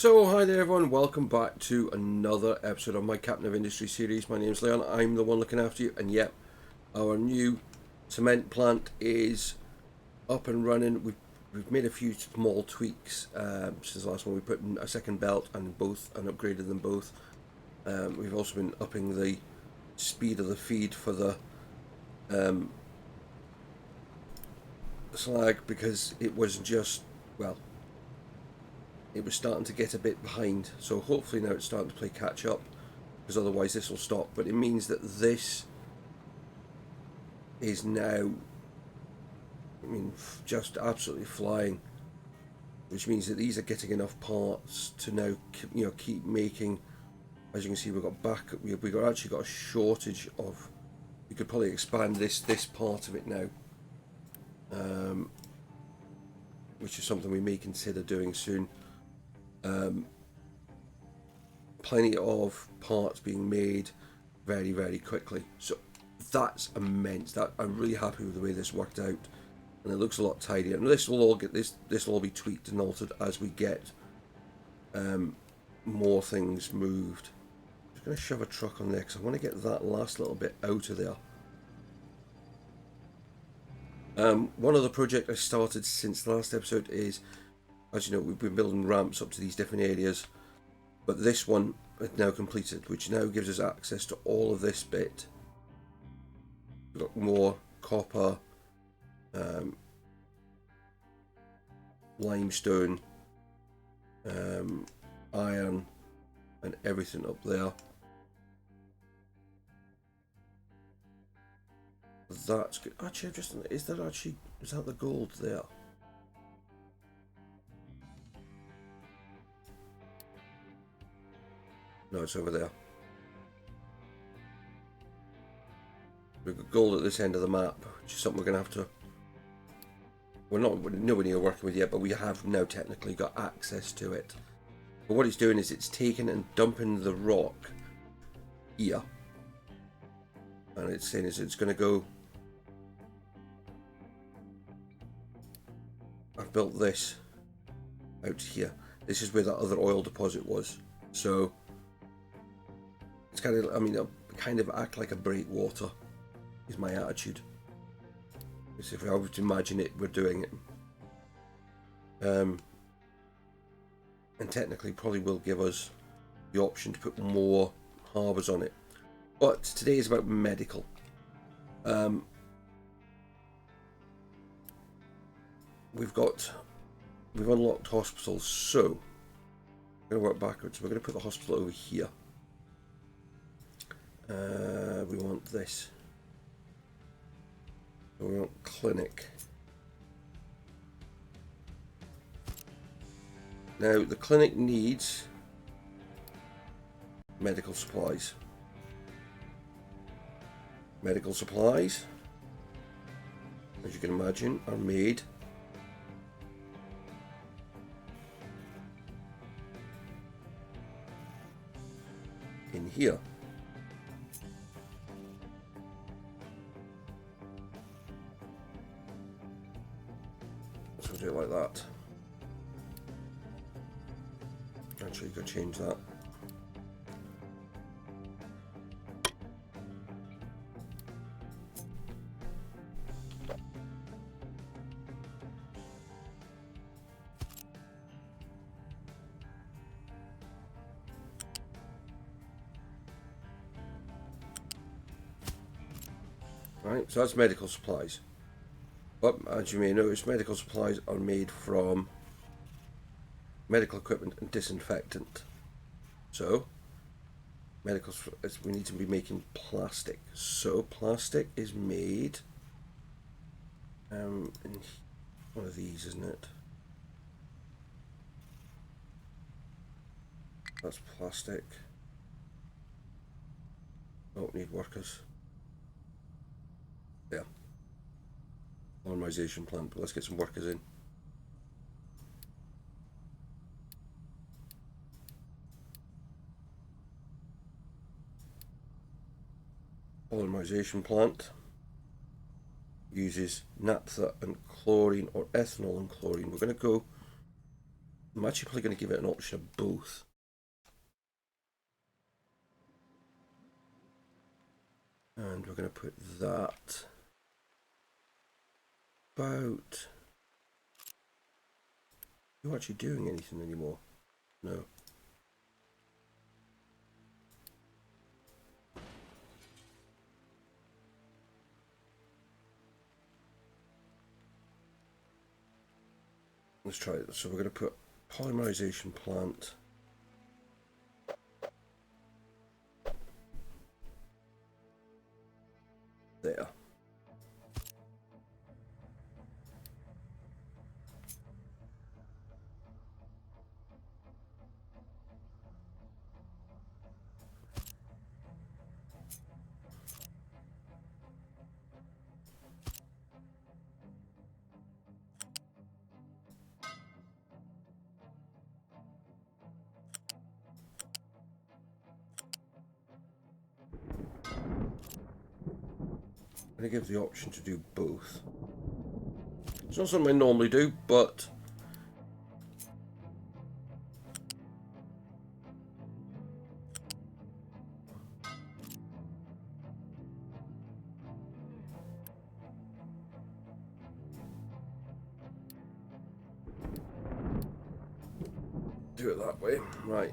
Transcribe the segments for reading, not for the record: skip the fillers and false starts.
So hi there everyone, welcome back to another episode of my Captain of Industry series. My name's Leon, I'm the one looking after you, and yep, our new cement plant is up and running. We've made a few small tweaks since the last one. We put in a second belt and upgraded them both. We've also been upping the speed of the feed for the slag because it was just, well, it was starting to get a bit behind, so hopefully now it's starting to play catch up, because otherwise this will stop. But it means that this is now, just absolutely flying, which means that these are getting enough parts to now keep making. As you can see, we've actually got a shortage of. We could probably expand this part of it now, which is something we may consider doing soon. Plenty of parts being made very, very quickly, so that's immense. That I'm really happy with the way this worked out, and it looks a lot tidier. And this will all be tweaked and altered as we get more things moved. I'm just going to shove a truck on there because I want to get that last little bit out of there. One other project I started since the last episode is, as you know, we've been building ramps up to these different areas, but this one is now completed, which now gives us access to all of this bit. We've got more copper, limestone, iron, and everything up there. That's good. Actually, is that the gold there? No, it's over there. We've got gold at this end of the map, which is something we're going to have to... We're nowhere near working with yet, but we have now technically got access to it. But what it's doing is it's taking and dumping the rock here. And it's saying it's going to go... I've built this out here. This is where that other oil deposit was. So... It's kind of, kind of act like a breakwater is my attitude. Because if I were to imagine it, we're doing it. And technically probably will give us the option to put more harbours on it. But today is about medical. We've unlocked hospitals, so we're going to work backwards. We're going to put the hospital over here. We want this. We want clinic. Now the clinic needs medical supplies. Medical supplies, as you can imagine, are made in here. So do it like that. Actually, you could change that. Right, so that's medical supplies. But as you may notice, medical supplies are made from medical equipment and disinfectant. So, we need to be making plastic. So, plastic is made in one of these, isn't it? That's plastic. Don't need workers. Yeah. Polymerization plant, but let's get some workers in. Polymerization plant uses naphtha and chlorine, or ethanol and chlorine. We're going to go I'm actually probably going to give it an option of both. And we're going to put that about... Are you actually doing anything anymore? No. Let's try it. So we're going to put polymerization plant there. I'm going to give the option to do both. It's not something I normally do, but do it that way. Right.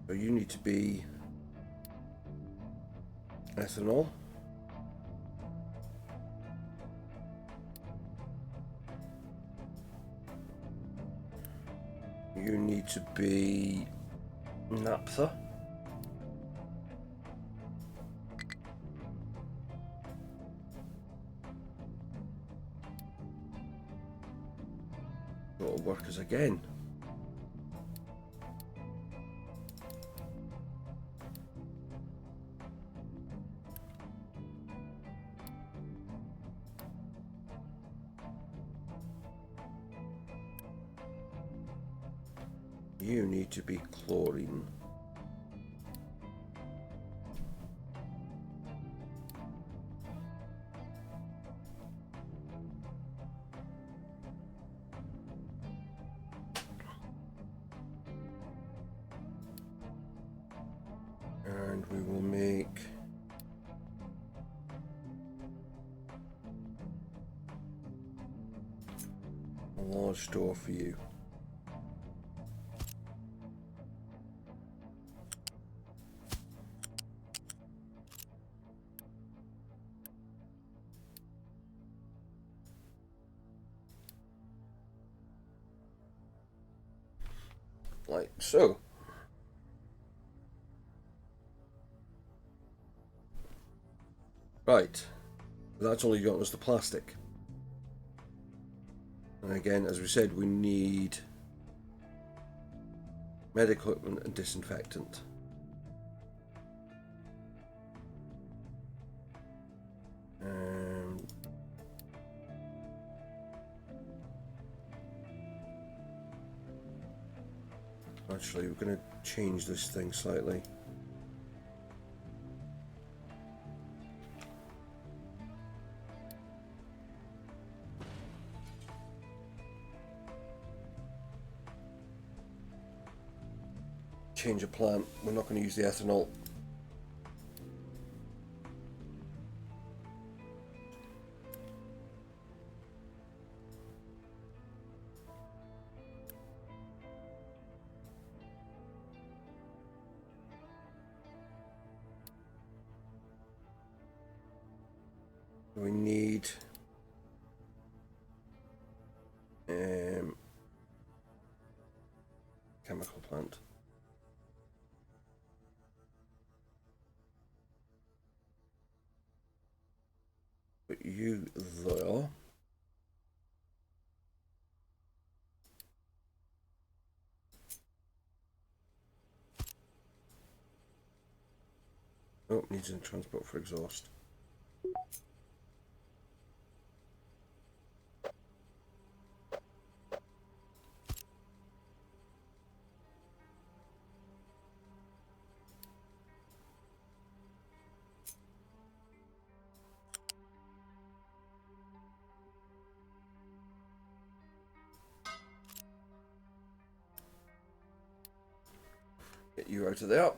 So you need to be ethanol. You need to be naphtha. Auto workers again. You need to be chlorine. And we will make a large door for you. Like so. Right, that's all you got was the plastic. And again, as we said, we need medical equipment and disinfectant. Actually, we're going to change this thing slightly. Change of plan. We're not going to use the ethanol. We need chemical plant. Put you there. Oh, needs a transport for exhaust. Get you out of there.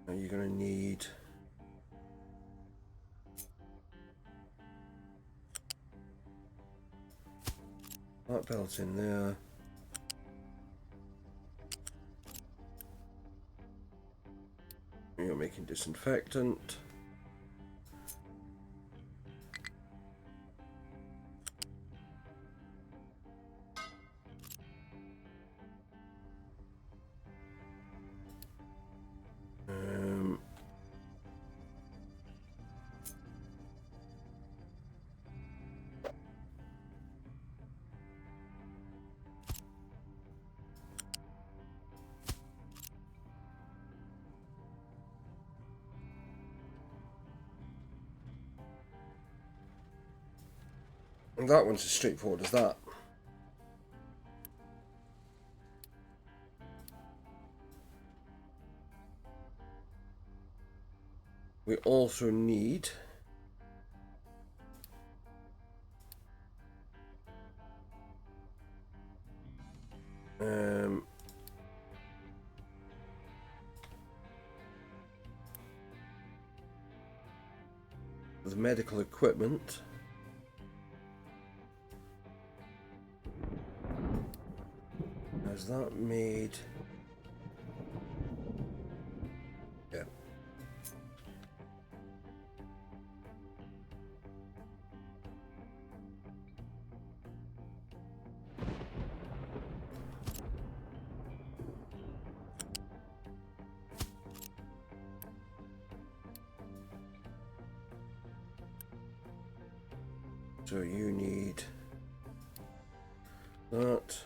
Now you're going to need that belt in there. You're making disinfectant. And that one's as straightforward as that. We also need the medical equipment. Is that made? Yeah. So you need that.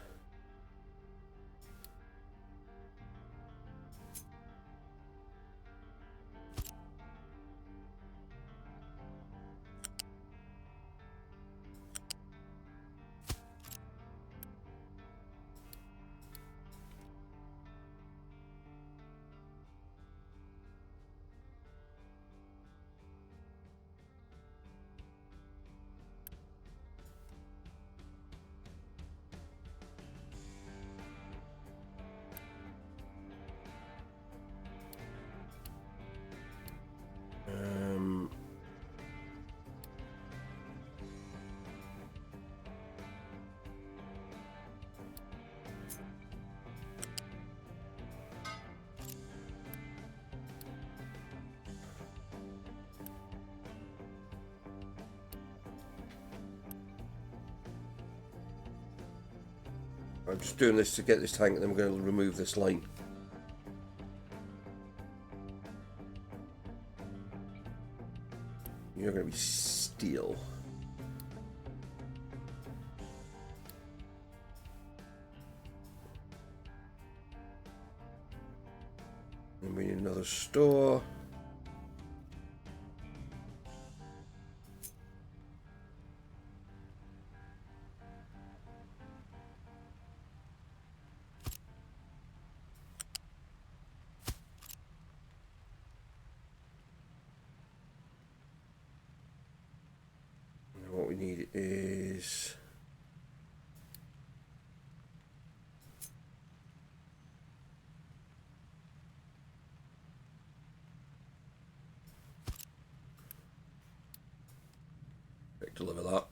I'm just doing this to get this tank, and then we're going to remove this line. You're going to be steel. And we need another store. What we need is deliver that.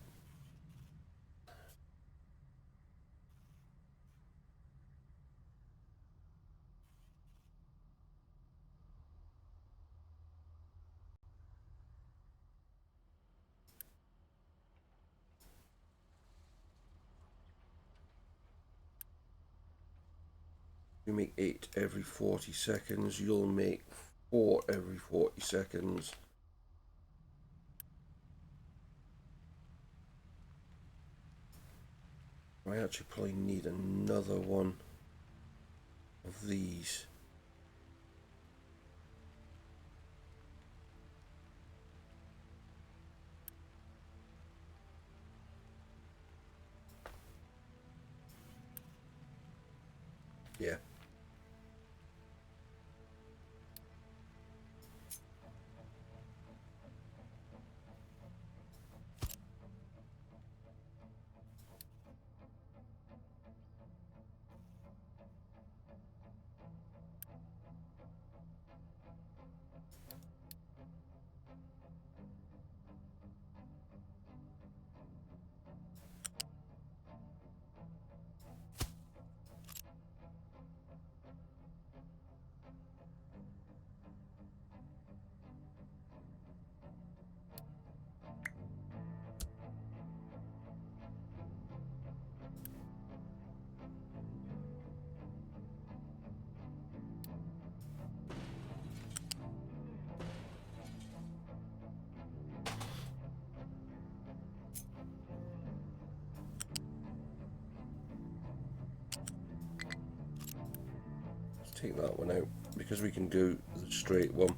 You make 8 every 40 seconds. You'll make 4 every 40 seconds. I actually probably need another one of these. Yeah. take that one out because we can do the straight one.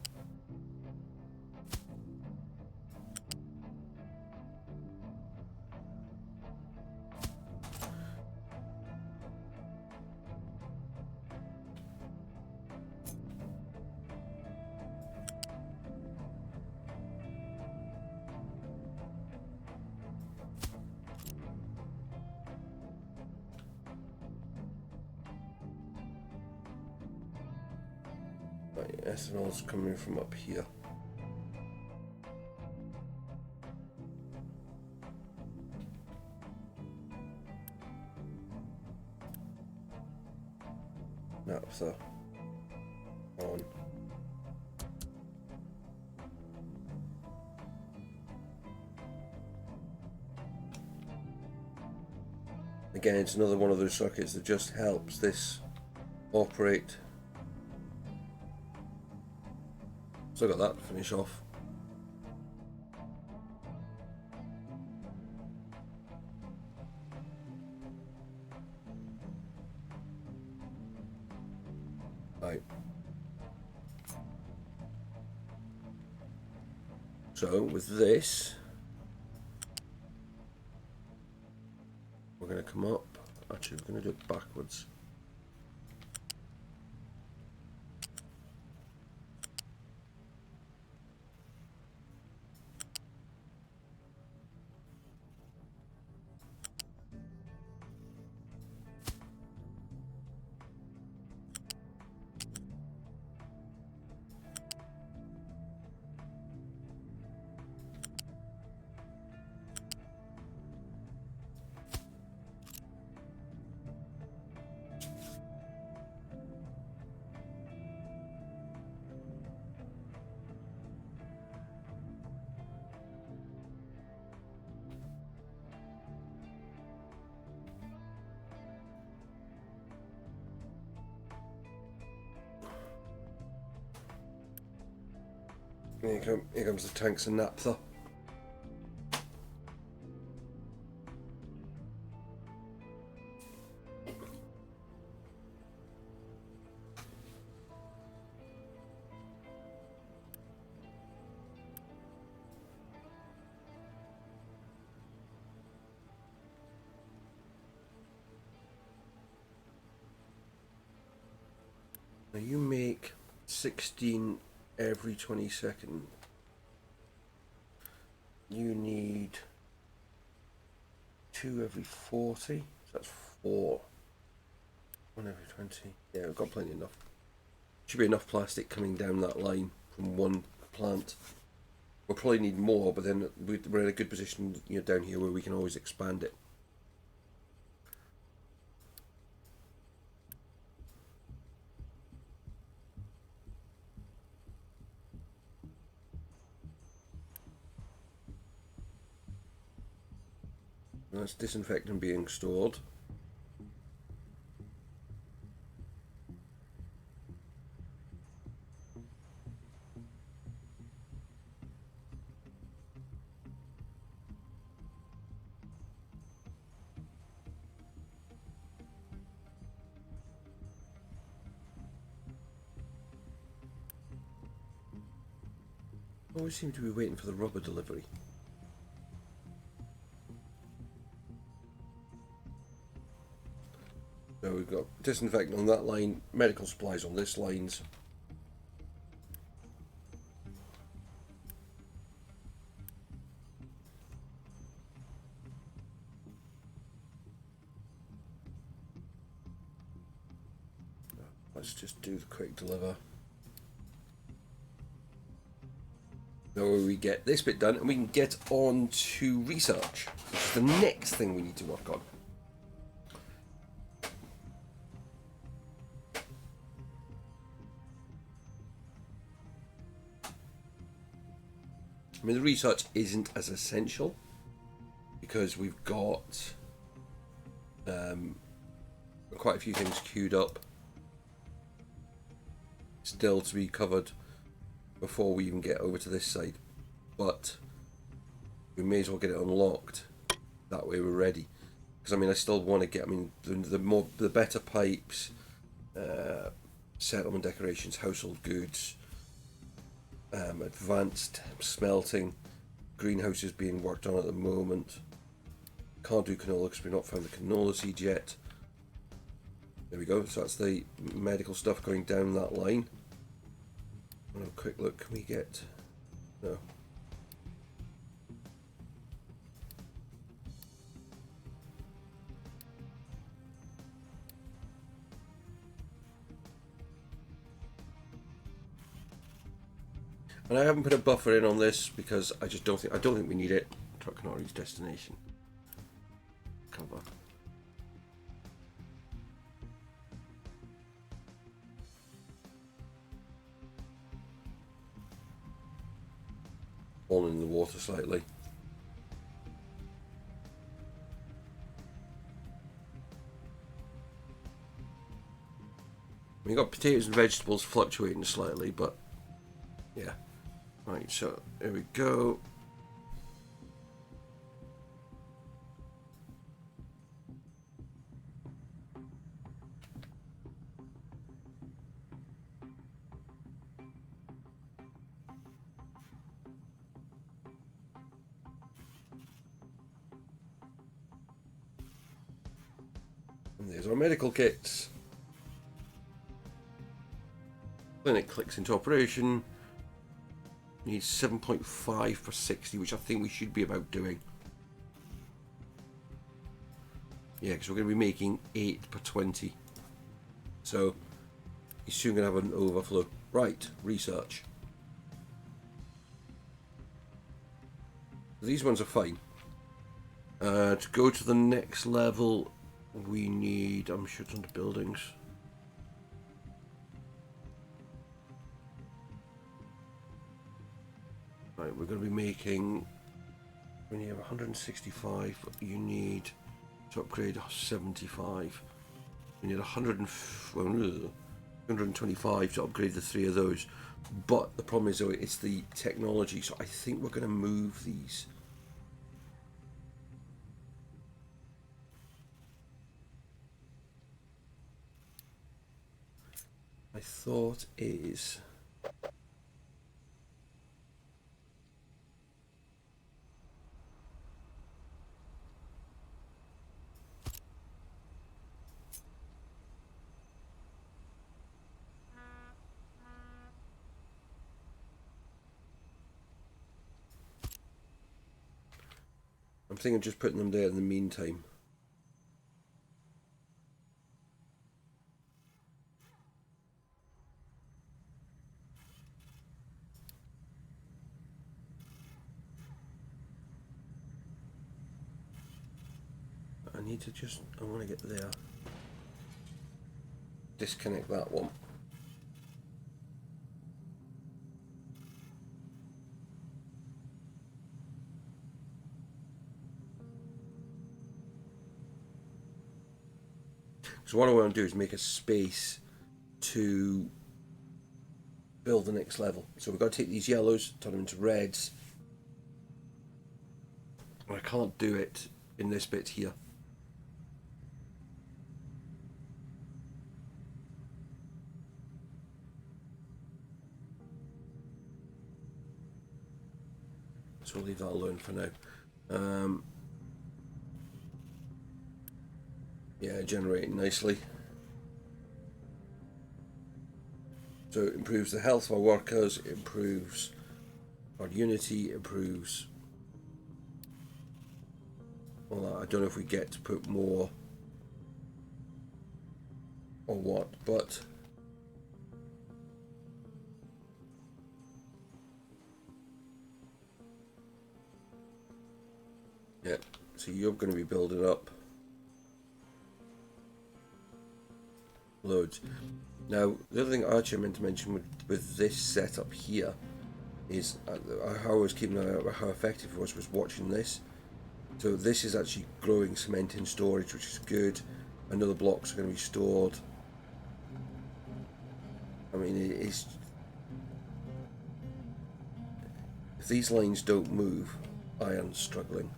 Right, ethanol's coming from up here. Naphtha on. Again, it's another one of those circuits that just helps this operate. So I got that to finish off. Right. So with this, we're going to come up. Actually, we're going to do it backwards. Here comes the tanks and naphtha. Now you make 16 every 20 seconds. You need 2 every 40. So that's 4. 1 every 20. Yeah, we've got plenty enough. Should be enough plastic coming down that line from one plant. We'll probably need more, but then we're in a good position, you know, down here where we can always expand it. That's disinfectant being stored. Always seem to be waiting for the rubber delivery. So we've got disinfectant on that line, medical supplies on this lines. Let's just do the quick deliver. So we get this bit done and we can get on to research, which is the next thing we need to work on. I mean, the research isn't as essential because we've got quite a few things queued up still to be covered before we even get over to this side, but we may as well get it unlocked. That way we're ready. Because I mean, I still want to get. I mean, the better pipes, settlement decorations, household goods, advanced smelting, greenhouses being worked on at the moment. Can't do canola because we've not found the canola seed yet. There we go, so that's the medical stuff going down that line. Have a quick look, can we get... no. And I haven't put a buffer in on this because I just don't think we need it. Truck cannot reach destination. Cover. Falling in the water slightly. We got potatoes and vegetables fluctuating slightly, but yeah. Right, so there we go. And there's our medical kits. Clinic clicks into operation. Needs 7.5 per 60, which I think we should be about doing. Yeah, because we're going to be making 8 per 20. So, he's soon going to have an overflow. Right, research. These ones are fine. To go to the next level, we need... I'm sure it's under buildings. Right, we're going to be making... when you have 165, you need to upgrade 75. You need 125 to upgrade the 3 of those. But the problem is, though, it's the technology, so I think we're going to move these. My thought is... I'm thinking of just putting them there in the meantime. I need to just... I want to get there. Disconnect that one. So what I want to do is make a space to build the next level. So we've got to take these yellows, turn them into reds. I can't do it in this bit here. So we'll leave that alone for now. Yeah, generating nicely. So it improves the health of our workers, it improves our unity, improves all that. I don't know if we get to put more or what, but yeah, so you're going to be building up loads. Now, the other thing I actually meant to mention with this setup here is how I was keeping an eye out how effective it was watching this. So this is actually growing cement in storage, which is good. I know the blocks are going to be stored. I mean, it is... if these lines don't move, I am struggling.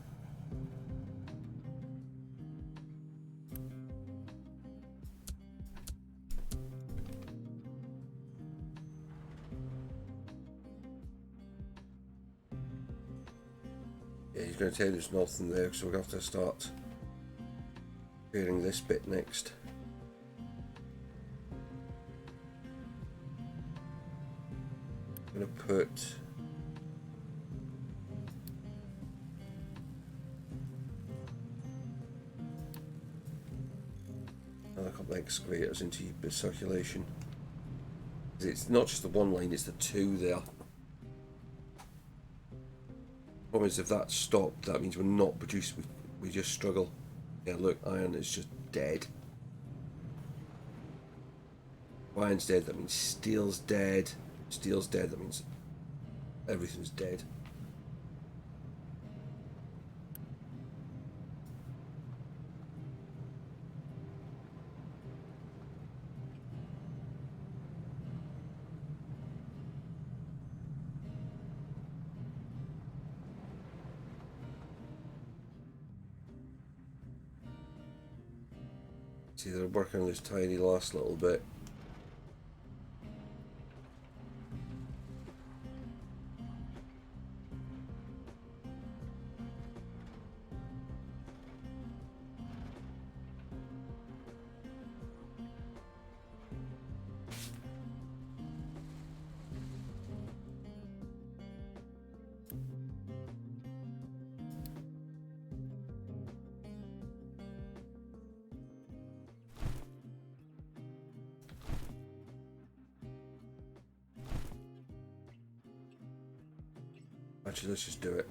Yeah, he's going to tell us nothing there, so we're going to have to start clearing this bit next. I'm going to put another couple of excavators into the circulation. It's not just the one line, it's the two there. The problem is if that's stopped, that means we're not producing, we just struggle. Yeah, look, iron is just dead. If iron's dead, that means steel's dead. Steel's dead, that means everything's dead. See, they're working on this tiny last little bit. Actually, let's just do it.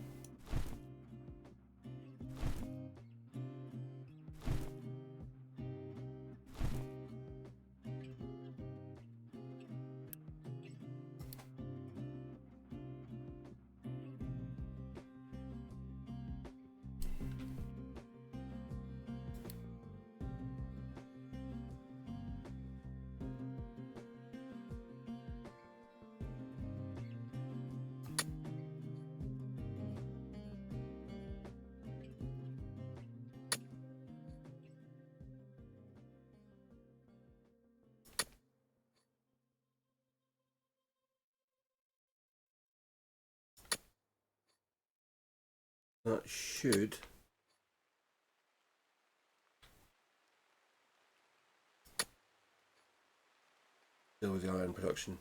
That should deal with the iron production.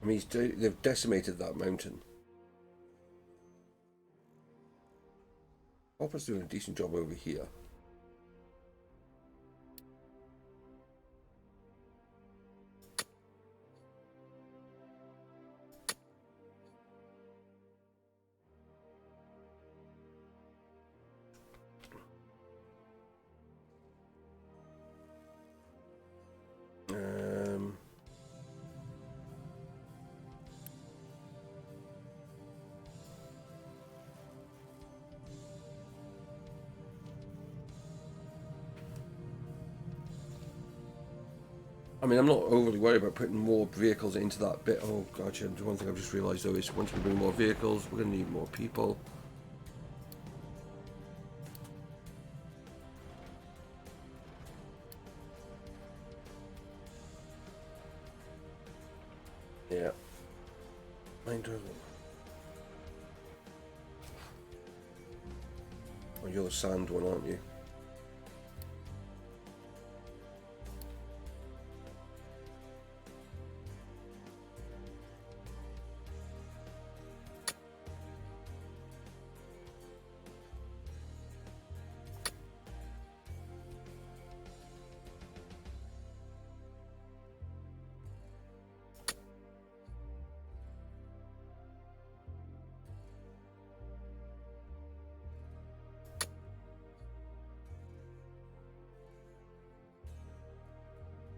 I mean, they've decimated that mountain. Copper's doing a decent job over here. I mean, I'm not overly worried about putting more vehicles into that bit. Oh, gotcha. One thing I've just realised though is once we bring more vehicles, we're going to need more people. Yeah. Oh, you're the sand one, aren't you?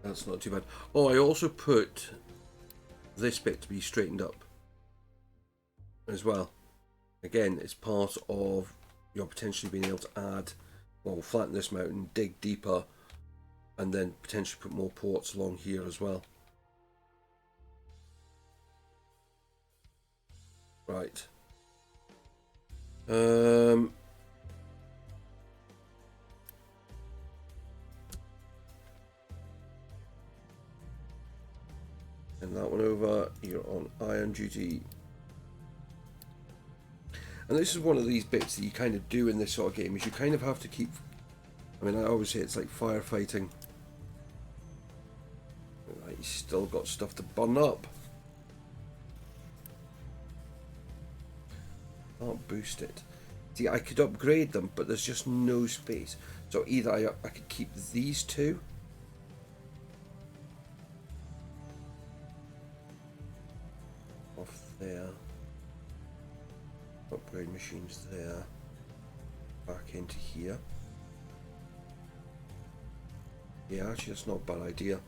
That's not too bad. Oh, I also put this bit to be straightened up as well. Again, it's part of your potentially being able to add Well, flatten this mountain, dig deeper, and then potentially put more ports along here as well. Right. And that one over here on iron duty. And this is one of these bits that you kind of do in this sort of game, is you kind of have to keep, I mean, I always say it's like firefighting. Right, he's still got stuff to burn up. Can't boost it. See, I could upgrade them, but there's just no space. So either I could keep these two. Off there. Upgrade machines there. Back into here. Yeah, actually that's not a bad idea.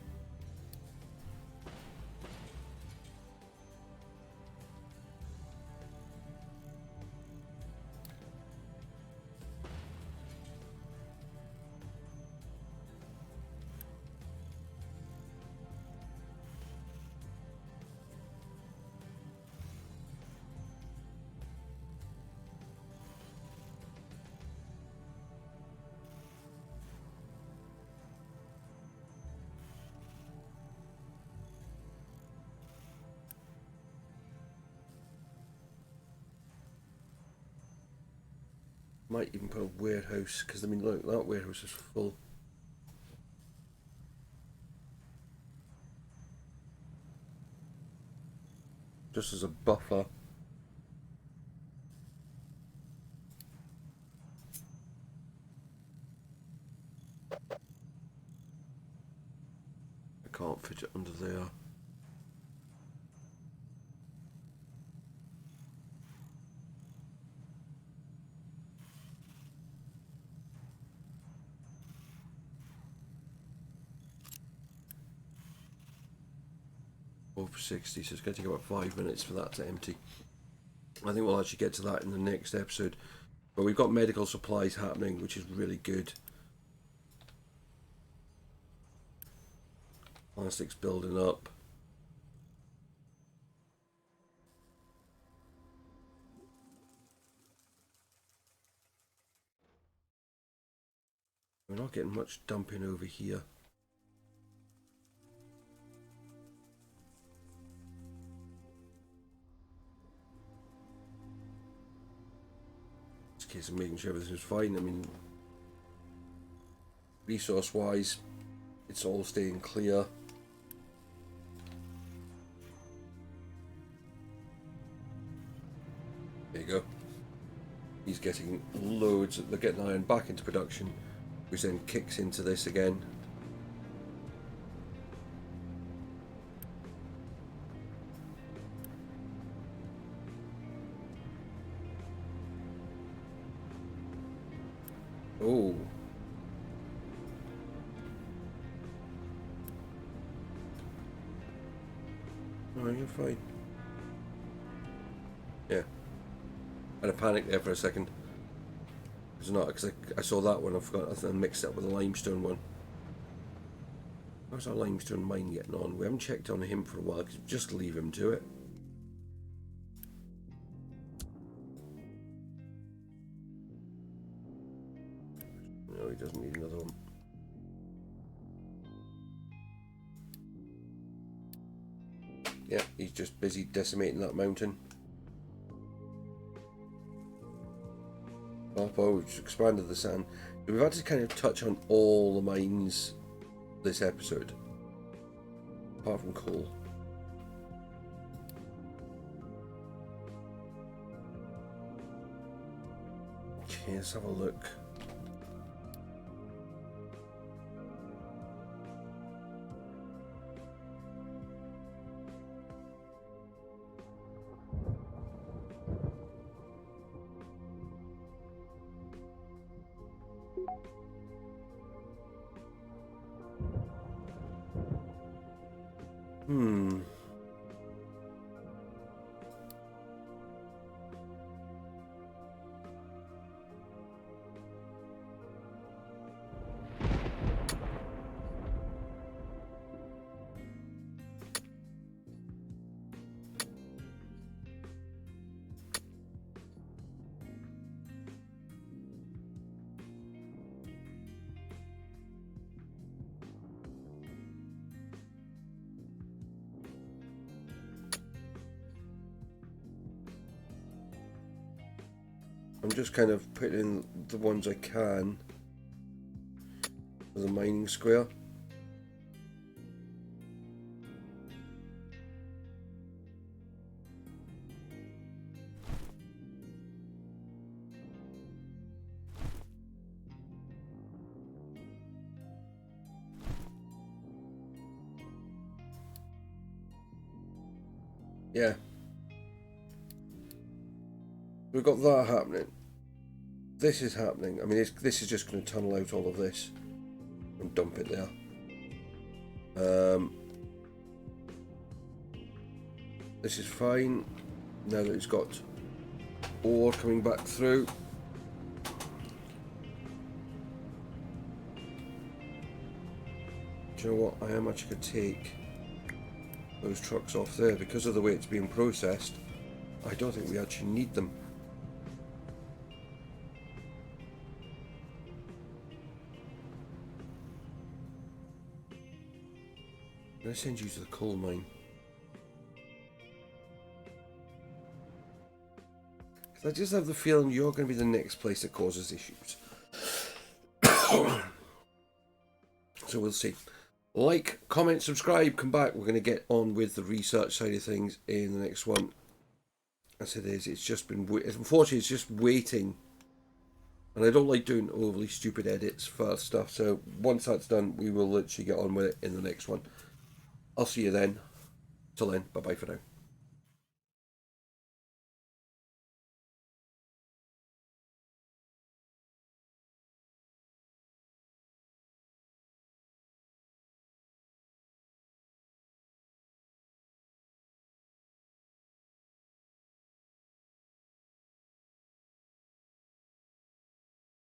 Might even put a warehouse, because I mean look, that warehouse is full. Just as a buffer. I can't fit it under there. Over 60, so it's going to take about 5 minutes for that to empty. I think we'll actually get to that in the next episode. But we've got medical supplies happening, which is really good. Plastics building up. We're not getting much dumping over here. It's a case of making sure everything's fine. I mean, resource wise, it's all staying clear. There you go. He's getting loads. They're getting iron back into production, which then kicks into this again. Oh. Oh, you're fine. Yeah. I had a panic there for a second. It's not, because I saw that one, I forgot, I mixed it up with the limestone one. How's our limestone mine getting on? We haven't checked on him for a while, just leave him to it. No, he doesn't need another one. Yeah, he's just busy decimating that mountain. Oh, we've expanded the sand. We've had to kind of touch on all the mines this episode, apart from coal. Okay, let's have a look. I'm just kind of putting in the ones I can for the mining square. Yeah. We've got that happening. This is happening. I mean, this is just going to tunnel out all of this and dump it there. This is fine. Now that it's got ore coming back through. Do you know what? I am actually going to take those trucks off there because of the way it's being processed. I don't think we actually need them. I'm going to send you to the coal mine. Because I just have the feeling you're going to be the next place that causes issues. So we'll see. Like, comment, subscribe, come back. We're going to get on with the research side of things in the next one. As it is, it's just been, unfortunately, it's just waiting. And I don't like doing overly stupid edits for stuff. So once that's done, we will literally get on with it in the next one. I'll see you then. Till then, bye-bye for now.